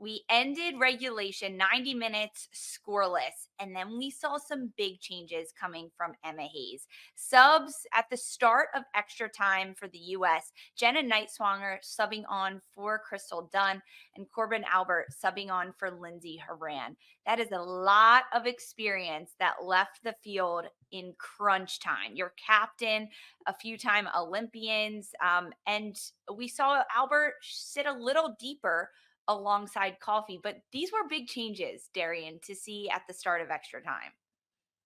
We ended regulation 90 minutes scoreless, and then we saw some big changes coming from Emma Hayes. Subs at the start of extra time for the US, Jenna Nightswanger subbing on for Crystal Dunn, and Corbin Albert subbing on for Lindsay Horan. That is a lot of experience that left the field in crunch time. Your captain, a few time Olympians, and we saw Albert sit a little deeper alongside Coffee. But these were big changes, Darian, to see at the start of extra time.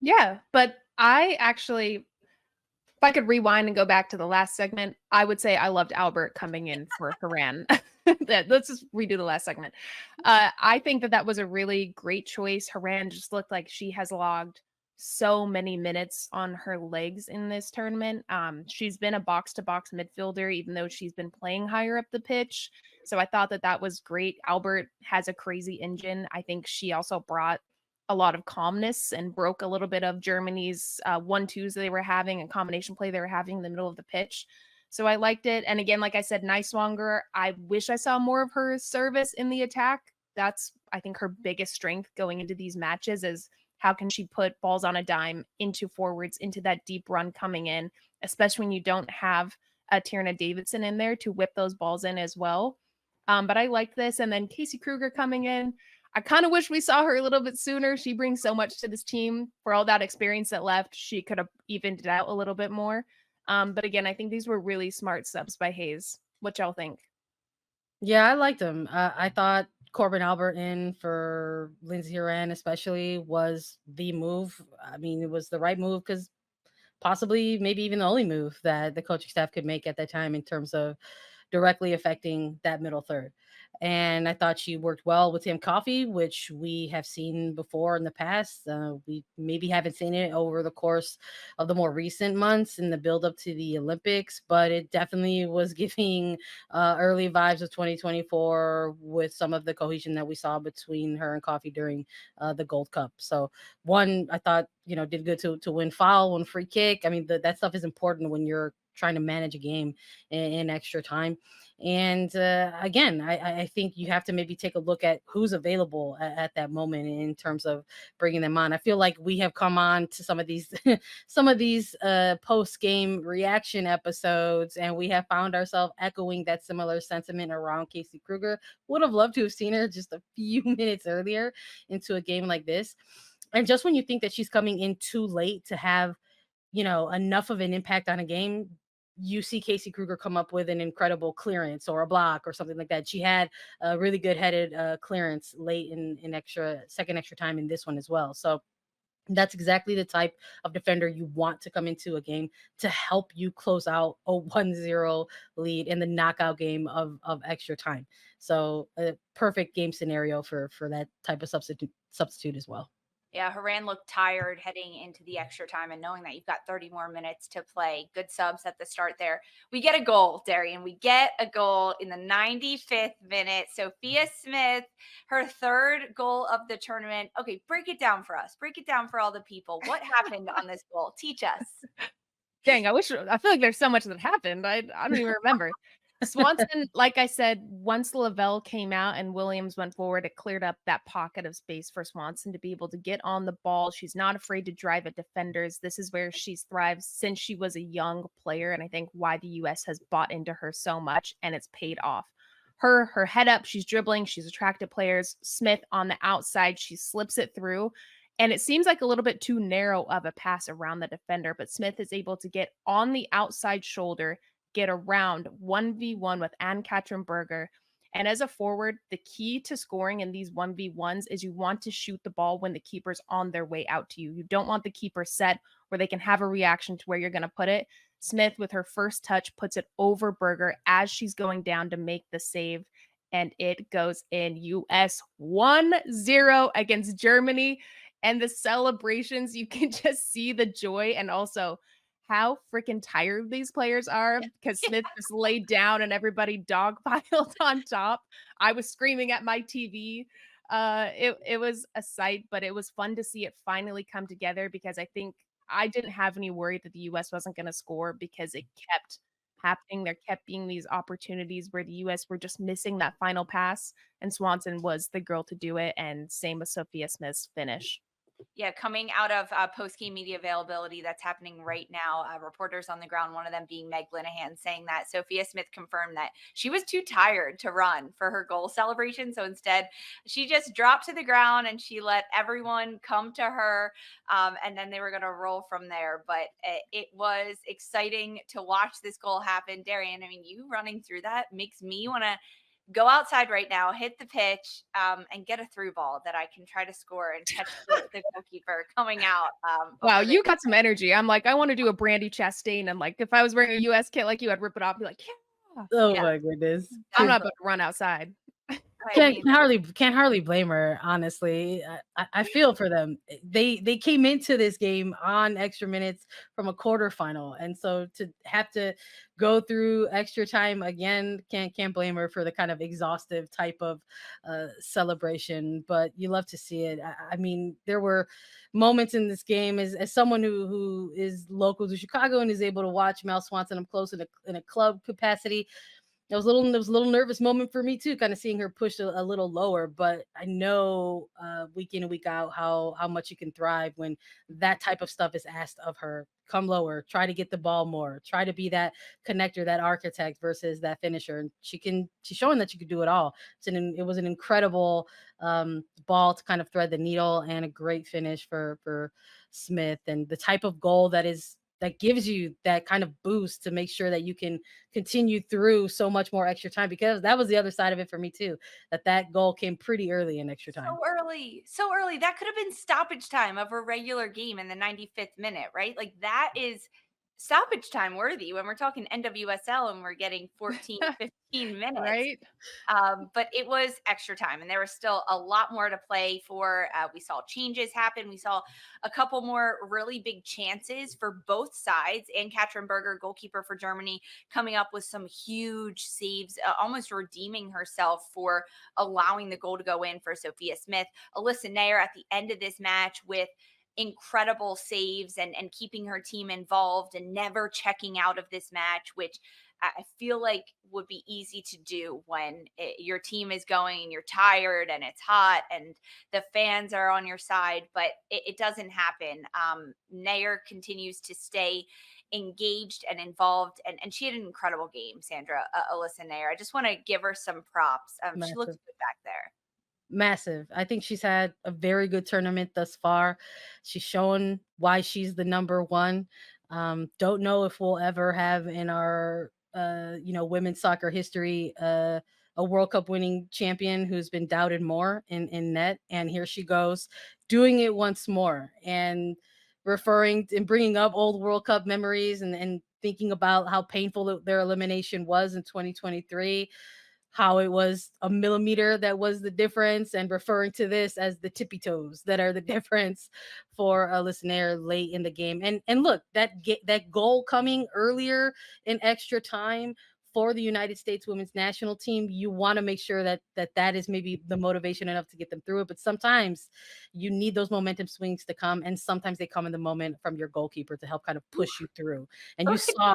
Yeah, but I actually, if I could rewind and go back to the last segment, I would say I loved Albert coming in for Haran. Let's just redo the last segment. I think that that was a really great choice. Haran just looked like she has logged so many minutes on her legs in this tournament. She's been a box to box midfielder, even though she's been playing higher up the pitch. So I thought that that was great. Albert has a crazy engine. I think she also brought a lot of calmness and broke a little bit of Germany's 1-2s they were having and combination play they were having in the middle of the pitch. So I liked it. And again, like I said, Niswanger, I wish I saw more of her service in the attack. That's, I think, her biggest strength going into these matches is how can she put balls on a dime into forwards, into that deep run coming in, especially when you don't have a Tierna Davidson in there to whip those balls in as well. But I like this. And then Casey Kruger coming in. I kind of wish we saw her a little bit sooner. She brings so much to this team. For all that experience that left, she could have evened it out a little bit more. But again, I think these were really smart subs by Hayes. What y'all think? Yeah, I liked him. I thought Corbin Albert in for Lindsay Horan, especially, was the move. I mean, it was the right move because possibly, maybe even the only move that the coaching staff could make at that time in terms of directly affecting that middle third. And I thought she worked well with Tim Coffey, which we have seen before in the past. We maybe haven't seen it over the course of the more recent months in the build up to the Olympics, but it definitely was giving early vibes of 2024 with some of the cohesion that we saw between her and Coffey during the Gold Cup. So one, I thought, did good to win foul, one free kick. I mean, that stuff is important when you're trying to manage a game in extra time. And again, I think you have to maybe take a look at who's available at that moment in terms of bringing them on. I feel like we have come on to some of these post game reaction episodes, and we have found ourselves echoing that similar sentiment around Casey Kruger. Would have loved to have seen her just a few minutes earlier into a game like this. And just when you think that she's coming in too late to have, enough of an impact on a game, you see Casey Kruger come up with an incredible clearance or a block or something like that. She had a really good headed clearance late in second extra time in this one as well. So that's exactly the type of defender you want to come into a game to help you close out a 1-0 lead in the knockout game of extra time. So a perfect game scenario for that type of substitute as well. Yeah, Haran looked tired heading into the extra time, and knowing that you've got 30 more minutes to play, good subs at the start there. We get a goal, Darian. We get a goal in the 95th minute. Sophia Smith, her third goal of the tournament. Okay, break it down for us. Break it down for all the people. What happened on this goal? Teach us. Dang, I feel like there's so much that happened. I don't even remember. Swanson, like I said, once Lavelle came out and Williams went forward, it cleared up that pocket of space for Swanson to be able to get on the ball. She's not afraid to drive at defenders. This is where she's thrived since she was a young player, and I think why the US has bought into her so much, and it's paid off. Her head up, she's dribbling, she's attracted players. Smith on the outside, she slips it through. And it seems like a little bit too narrow of a pass around the defender, but Smith is able to get on the outside shoulder, get around 1v1 with Ann-Katrin Berger. And as a forward, the key to scoring in these 1v1s is you want to shoot the ball when the keeper's on their way out to you. You don't want the keeper set where they can have a reaction to where you're going to put it. Smith, with her first touch, puts it over Berger as she's going down to make the save. And it goes in. US 1-0 against Germany. And the celebrations, you can just see the joy and also how freaking tired these players are because Smith just laid down and everybody dogpiled on top. I was screaming at my TV. It was a sight, but it was fun to see it finally come together because I think I didn't have any worry that the US wasn't going to score because it kept happening. There kept being these opportunities where the US were just missing that final pass, and Swanson was the girl to do it, and same with Sophia Smith's finish. Yeah, coming out of post-game media availability that's happening right now, reporters on the ground, one of them being Meg Linehan, saying that Sophia Smith confirmed that she was too tired to run for her goal celebration. So instead, she just dropped to the ground and she let everyone come to her, and then they were going to roll from there. But it was exciting to watch this goal happen. Darian, I mean, you running through that makes me want to go outside right now, hit the pitch, and get a through ball that I can try to score and catch the goalkeeper coming out. Wow, Over the you got some energy. I'm like, I want to do a Brandy Chastain, and like, if I was wearing a US kit like you, I'd rip it off and be like, yeah. Oh yeah, my goodness. I'm 'Cause not about to run outside. I Can't mean, hardly blame her, honestly. I feel for them. They came into this game on extra minutes from a quarterfinal, and so to have to go through extra time again, can't blame her for the kind of exhaustive type of celebration. But you love to see it. I mean, there were moments in this game as someone who is local to Chicago and is able to watch Mel Swanson up close in a club capacity. It was a little nervous moment for me too, kind of seeing her push a little lower. But I know week in and week out how much you can thrive when that type of stuff is asked of her. Come lower, try to get the ball more, try to be that connector, that architect versus that finisher. And she's showing that she could do it all. It was an incredible ball to kind of thread the needle, and a great finish for Smith, and the type of goal that gives you that kind of boost to make sure that you can continue through so much more extra time, because that was the other side of it for me too, that goal came pretty early in extra time. so early, so early. That could have been stoppage time of a regular game in the 95th minute, right? Like that is stoppage time worthy when we're talking NWSL and we're getting 14, 15 minutes. Right? But it was extra time, and there was still a lot more to play for. We saw changes happen. We saw a couple more really big chances for both sides. And Katrin Berger, goalkeeper for Germany, coming up with some huge saves, almost redeeming herself for allowing the goal to go in for Sophia Smith. Alyssa Nair at the end of this match with incredible saves and keeping her team involved and never checking out of this match, which I feel like would be easy to do when your team is going and you're tired and it's hot and the fans are on your side, but it doesn't happen. Nair continues to stay engaged and involved, and she had an incredible game, Sandra, Alyssa Nair. I just want to give her some props. She looks Massive. good back there. Massive. I think she's had a very good tournament thus far. She's shown why she's the number one. Don't know if we'll ever have in our women's soccer history a World Cup winning champion who's been doubted more in net. And here she goes doing it once more, and referring and bringing up old World Cup memories, and thinking about how painful their elimination was in 2023, how it was a millimeter that was the difference, and referring to this as the tippy toes that are the difference for a listener late in the game. And look, that goal coming earlier in extra time for the United States women's national team, you want to make sure that is maybe the motivation enough to get them through it. But sometimes you need those momentum swings to come, and sometimes they come in the moment from your goalkeeper to help kind of push you through. And you saw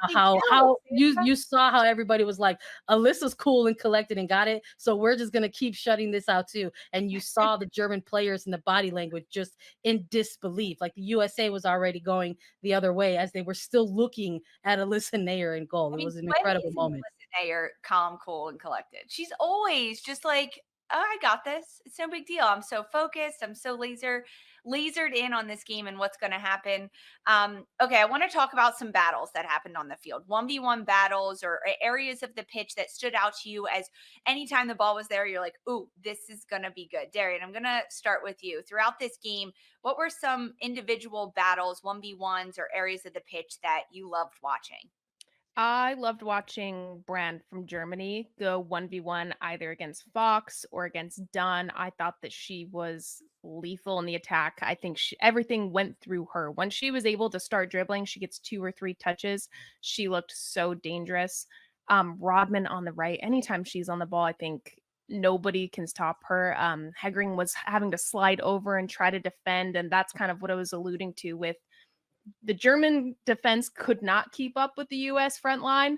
you saw how everybody was like, Alyssa's cool and collected and got it, so we're just gonna keep shutting this out too. And you saw the German players in the body language just in disbelief. Like the USA was already going the other way as they were still looking at Alyssa Nair in goal. I It mean, was an when incredible is moment. Alyssa Nair calm, cool, and collected? She's always just like, oh, I got this. It's no big deal. I'm so focused. I'm so lasered in on this game and what's going to happen. Okay, I want to talk about some battles that happened on the field. 1v1 battles or areas of the pitch that stood out to you as anytime the ball was there, you're like, ooh, this is going to be good. Darian, I'm going to start with you. Throughout this game, what were some individual battles, 1v1s, or areas of the pitch that you loved watching? I loved watching Brand from Germany go 1v1 either against Fox or against Dunn. I thought that she was lethal in the attack. I think everything went through her. When she was able to start dribbling, she gets 2 or 3 touches. She looked so dangerous. Rodman on the right, anytime she's on the ball, I think nobody can stop her. Hegering was having to slide over and try to defend, and that's kind of what I was alluding to with the German defense could not keep up with the US front line.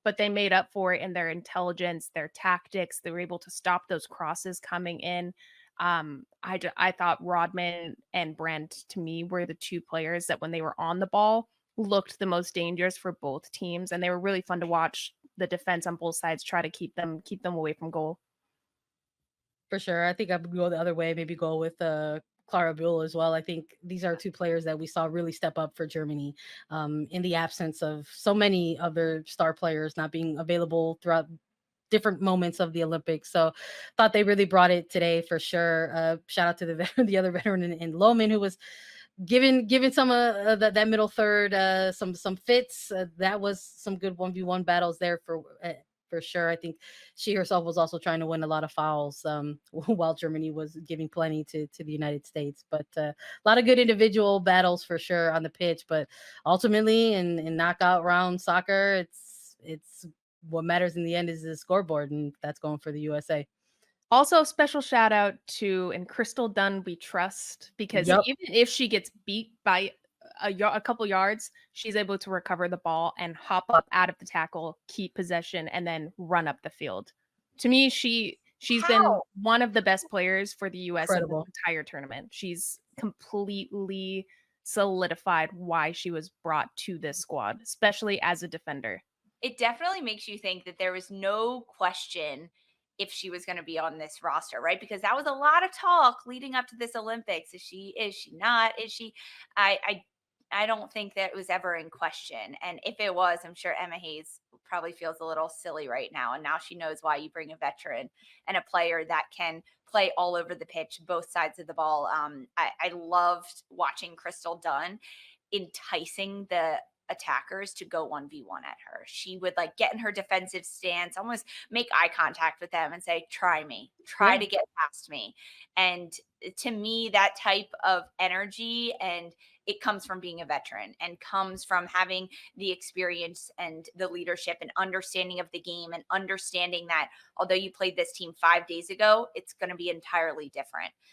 but they made up for it in their intelligence, their tactics. They were able to stop those crosses coming in. I thought Rodman and Brent, to me, were the two players that when they were on the ball looked the most dangerous for both teams, and they were really fun to watch the defense on both sides try to keep them away from goal. For sure. I think I would go the other way, maybe go with Clara Buell as well. I think these are two players that we saw really step up for Germany in the absence of so many of their star players not being available throughout different moments of the Olympics. So thought they really brought it today for sure. Shout out to the other veteran in Lohman, who was given some that middle third some fits. That was some good 1v1 battles there for sure. I think she herself was also trying to win a lot of fouls while Germany was giving plenty to the United States. But a lot of good individual battles for sure on the pitch. But ultimately, in knockout round soccer, it's what matters in the end is the scoreboard, and that's going for the USA. Also, special shout out to and Crystal Dunn we trust, because Yep. even if she gets beat by a couple yards, she's able to recover the ball and hop up out of the tackle, keep possession, and then run up the field. To me, she's been How? one of the best players for the US in this Incredible. entire tournament. She's completely solidified why she was brought to this squad, especially as a defender. It definitely makes you think that there was no question if she was going to be on this roster, right? Because that was a lot of talk leading up to this Olympics. Is she? Is she not? Is she? I I I don't think that it was ever in question. And if it was, I'm sure Emma Hayes probably feels a little silly right now. And now she knows why you bring a veteran and a player that can play all over the pitch, both sides of the ball. I loved watching Crystal Dunn enticing the attackers to go 1v1 at her. She would like get in her defensive stance, almost make eye contact with them and say, try me, try Yeah. to get past me. And to me, that type of energy, and it comes from being a veteran and comes from having the experience and the leadership and understanding of the game, and understanding that although you played this team 5 days ago, it's going to be entirely different.